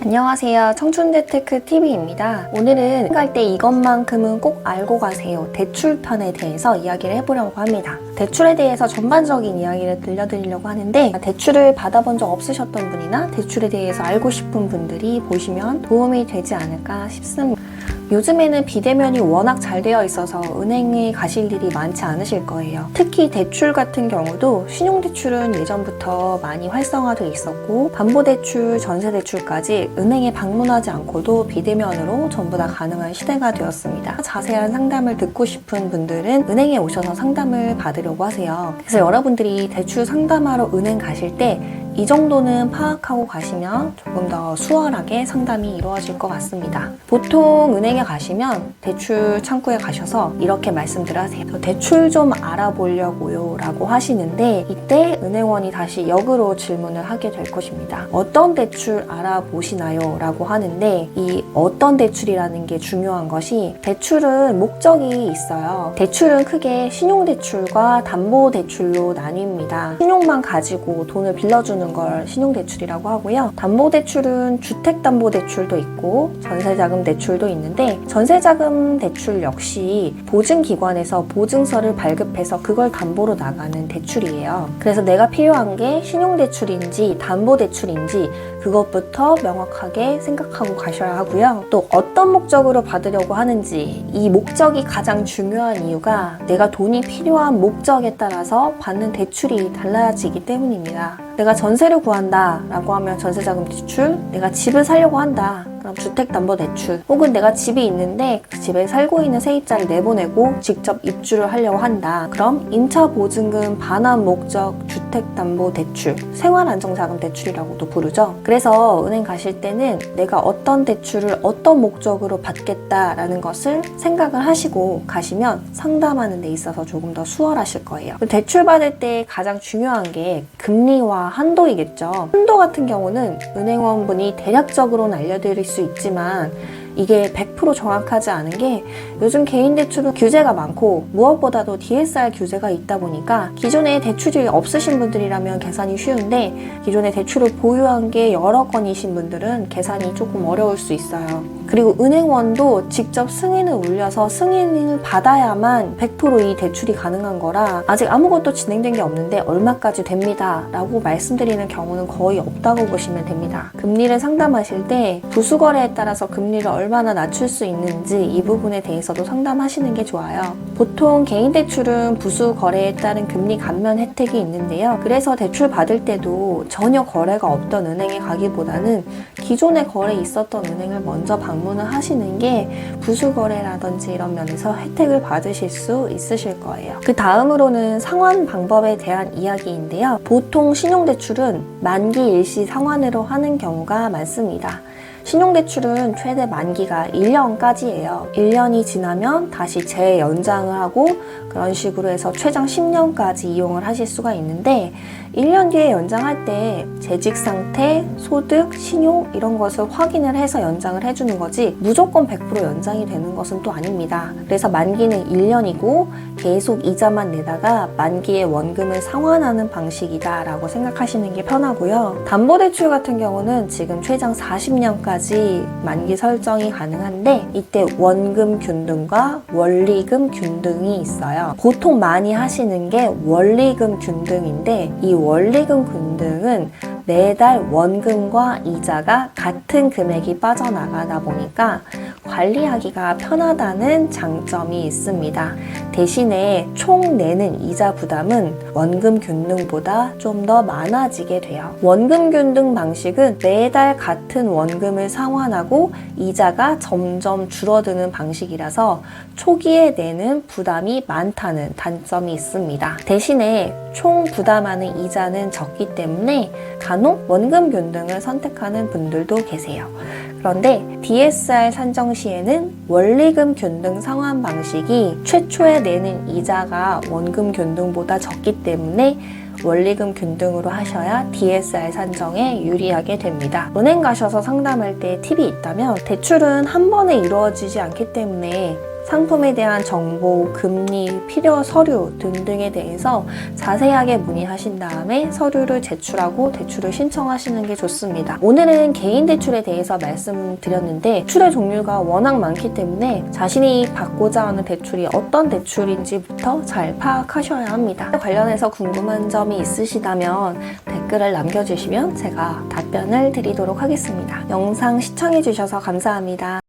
안녕하세요. 청춘재테크TV입니다. 오늘은 갈 때 이것만큼은 꼭 알고 가세요. 대출편에 대해서 이야기를 해보려고 합니다. 대출에 대해서 전반적인 이야기를 들려드리려고 하는데 대출을 받아본 적 없으셨던 분이나 대출에 대해서 알고 싶은 분들이 보시면 도움이 되지 않을까 싶습니다. 요즘에는 비대면이 워낙 잘 되어 있어서 은행에 가실 일이 많지 않으실 거예요. 특히 대출 같은 경우도 신용대출은 예전부터 많이 활성화되어 있었고 담보대출, 전세대출까지 은행에 방문하지 않고도 비대면으로 전부 다 가능한 시대가 되었습니다. 자세한 상담을 듣고 싶은 분들은 은행에 오셔서 상담을 받으려고 하세요. 그래서 여러분들이 대출 상담하러 은행 가실 때 이 정도는 파악하고 가시면 조금 더 수월하게 상담이 이루어질 것 같습니다. 보통 은행에 가시면 대출 창구에 가셔서 이렇게 말씀들 하세요. 저 대출 좀 알아보려고요 라고 하시는데 이때 은행원이 다시 역으로 질문을 하게 될 것입니다. 어떤 대출 알아보시나요? 라고 하는데 이 어떤 대출이라는 게 중요한 것이 대출은 목적이 있어요. 대출은 크게 신용대출과 담보대출로 나뉩니다. 신용만 가지고 돈을 빌려주는 걸 신용대출이라고 하고요. 담보대출은 주택담보대출도 있고 전세자금 대출도 있는데 전세자금 대출 역시 보증기관에서 보증서를 발급해서 그걸 담보로 나가는 대출이에요. 그래서 내가 필요한 게 신용대출인지 담보대출인지 그것부터 명확하게 생각하고 가셔야 하고요. 또 어떤 목적으로 받으려고 하는지 이 목적이 가장 중요한 이유가 내가 돈이 필요한 목적에 따라서 받는 대출이 달라지기 때문입니다. 내가 전세를 구한다 라고 하면 전세자금 대출, 내가 집을 사려고 한다 그럼 주택담보대출, 혹은 내가 집이 있는데 그 집에 살고 있는 세입자를 내보내고 직접 입주를 하려고 한다 그럼 임차보증금 반환 목적 주택담보대출, 생활안정자금 대출이라고도 부르죠. 그래서 은행 가실 때는 내가 어떤 대출을 어떤 목적으로 받겠다라는 것을 생각을 하시고 가시면 상담하는 데 있어서 조금 더 수월하실 거예요. 대출 받을 때 가장 중요한 게 금리와 한도이겠죠. 한도 같은 경우는 은행원분이 대략적으로는 알려드릴 수 있지만 이게 100% 정확하지 않은 게 요즘 개인 대출은 규제가 많고 무엇보다도 DSR 규제가 있다 보니까 기존에 대출이 없으신 분들이라면 계산이 쉬운데 기존에 대출을 보유한 게 여러 건이신 분들은 계산이 조금 어려울 수 있어요. 그리고 은행원도 직접 승인을 울려서 승인을 받아야만 100% 이 대출이 가능한 거라 아직 아무것도 진행된 게 없는데 얼마까지 됩니다 라고 말씀드리는 경우는 거의 없다고 보시면 됩니다. 금리를 상담하실 때 부수거래에 따라서 금리를 얼마나 낮출 수 있는지 이 부분에 대해서도 상담하시는 게 좋아요. 보통 개인 대출은 부수 거래에 따른 금리 감면 혜택이 있는데요. 그래서 대출 받을 때도 전혀 거래가 없던 은행에 가기보다는 기존에 거래 있었던 은행을 먼저 방문을 하시는 게 부수 거래라든지 이런 면에서 혜택을 받으실 수 있으실 거예요. 그 다음으로는 상환 방법에 대한 이야기인데요. 보통 신용대출은 만기 일시 상환으로 하는 경우가 많습니다. 신용대출은 최대 만기가 1년까지예요. 1년이 지나면 다시 재연장을 하고 그런 식으로 해서 최장 10년까지 이용을 하실 수가 있는데 1년 뒤에 연장할 때 재직 상태, 소득, 신용 이런 것을 확인을 해서 연장을 해주는 거지 무조건 100% 연장이 되는 것은 또 아닙니다. 그래서 만기는 1년이고 계속 이자만 내다가 만기에 원금을 상환하는 방식이다 라고 생각하시는 게 편하고요. 담보대출 같은 경우는 지금 최장 40년까지 만기 설정이 가능한데 이때 원금 균등과 원리금 균등이 있어요. 보통 많이 하시는 게 원리금 균등인데 이 원리금 균등은 매달 원금과 이자가 같은 금액이 빠져나가다 보니까 관리하기가 편하다는 장점이 있습니다. 대신에 총 내는 이자 부담은 원금 균등보다 좀 더 많아지게 돼요. 원금 균등 방식은 매달 같은 원금을 상환하고 이자가 점점 줄어드는 방식이라서 초기에 내는 부담이 많다는 단점이 있습니다. 대신에 총 부담하는 이자는 적기 때문에 간혹 원금 균등을 선택하는 분들도 계세요. 그런데 DSR 산정 시에는 원리금 균등 상환 방식이 최초에 내는 이자가 원금 균등보다 적기 때문에 원리금 균등으로 하셔야 DSR 산정에 유리하게 됩니다. 은행 가셔서 상담할 때 팁이 있다면 대출은 한 번에 이루어지지 않기 때문에 상품에 대한 정보, 금리, 필요 서류 등등에 대해서 자세하게 문의하신 다음에 서류를 제출하고 대출을 신청하시는 게 좋습니다. 오늘은 개인 대출에 대해서 말씀드렸는데 대출의 종류가 워낙 많기 때문에 자신이 받고자 하는 대출이 어떤 대출인지부터 잘 파악하셔야 합니다. 관련해서 궁금한 점이 있으시다면 댓글을 남겨주시면 제가 답변을 드리도록 하겠습니다. 영상 시청해주셔서 감사합니다.